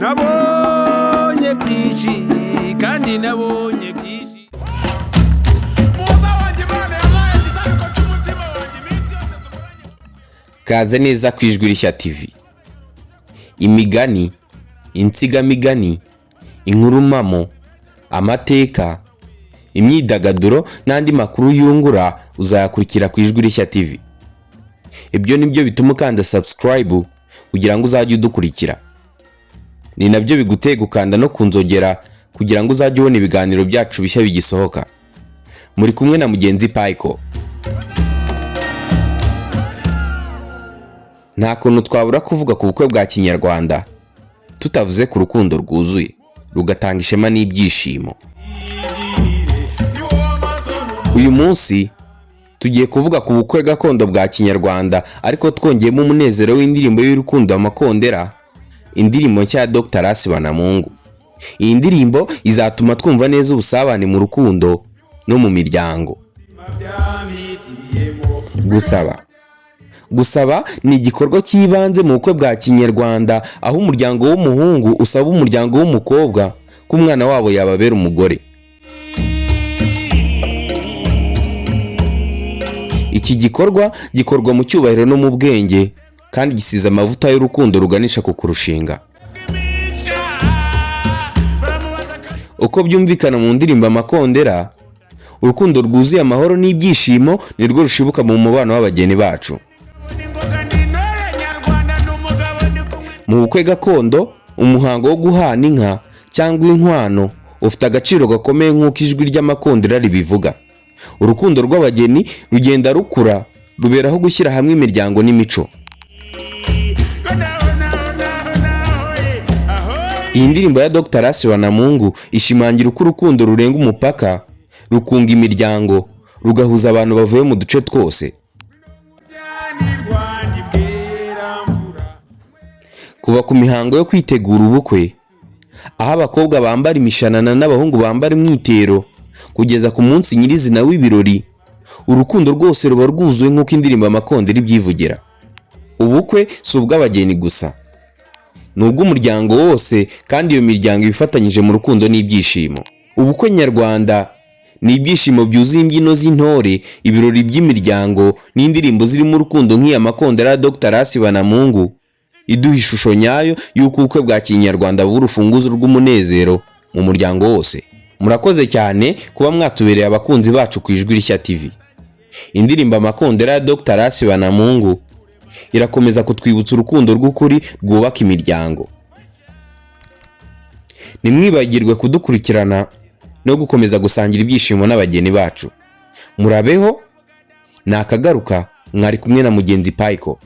nabonye byinshi kandi nabonye byinshi. Kaze neza ku Ijwi Rishya TV. Imigani, insigamigani, inkurumamo, amateka, imyidagaduro n'andi makuru yungura uzayakurikira ku Ijwi Rishya TV. Ibyo nibyo bituma ukanda subscribe kugira ngo uzajye udukurikira. Ni nabyo biguteye gukanda no kunzogera kugira ngo uzajye ubona ibiganiro byacu bishya bigisohoka. Muri kumwe na mugenzi Paiko. Nta kuntu twabura kuvuga ku bukwe bwa Kinyarwanda tutavuze ku rukundo rwuzuye rugatanga ishema n'ibyishimo. Uyu munsi tugiye kuvuga ku bukwe gakondo bwa Kinyarwanda, ariko twongeyemo umunezero w'indirimbo y'urukundo Amakondera, indirimbo nshya ya Dr. Asiwanamungu. Iyi ndirimbo izatuma twumva neza ubusabane mu rukundo no mu miryango. Gusaba ni igikorwa cy'ibanze mu bukwe bwa Kinyarwanda, aho umuryango w'umuhungu usaba umuryango w'umukobwa ko umwana wabo yababera umugore. Iki gikorwa gikorwa mu cyubahiro no mu bwenge, kandi gisize amavuta y'urukundo ruganisha ku kurushinga. Uko byumvikana mu ndirimbo Amakondera, urukundo rwuzuye amahoro n'ibyishimo nirwo rushibuka mu mubano w'abageni bacu. Mu bukwe gakondo, umuhango wo guhana inka cyangwa inkwano ufite agaciro gakomeye nk'uko Ijwi ry'Amakondera ribivuga. Urukundo rw'abageni rugenda rukura, ruberaho gushyira hamwe imiryango n'imico. Iyi ndirimbo ya Dr. Asiwanamungu ishimangira uko urukundo rurenga umupaka, rukunga imiryango, rugahuza abantu bavuye mu duce twose. Kuva ku mihango yo kwitegura ubukwe, aho abakobwa bambara imishanana n'abahungu bambara imyitero, kugeza ku munsi nyirizina w'ibirori, urukundo rwose ruba rwuzuye nk'uko indirimbo Amakondera ibyivugira. Ubukwe si ubw'abageni gusa, ni ubw'umuryango wose, kandi iyo miryango ibifatanyije mu rukundo n'ibyishimo. Ubukwe nyarwanda ni ibyishimo byuzuye imbyino z'intore, ibirori by'imiryango n'indirimbo zirimo urukundo nk'iya Amakondera ya Dr. Asiwanamungu, iduha ishusho nyayo y'uko ubukwe bwa Kinyarwanda buba urufunguzo rw'umunezero mu muryango wose. Murakoze cyane kuba mwatubereye abakunzi bacu ku Ijwi Rishya TV. Indirimbo Amakondera ya Dr. Asiwanamungu irakomeza kutwibutsa urukundo rw'ukuri rwubaka imiryango. Nimwibagirwe kudukurikirana no gukomeza gusangira ibyishimo n'abageni bacu. Murabeho, nakagaruka. Mwari kumwe na mugenzi Paiko.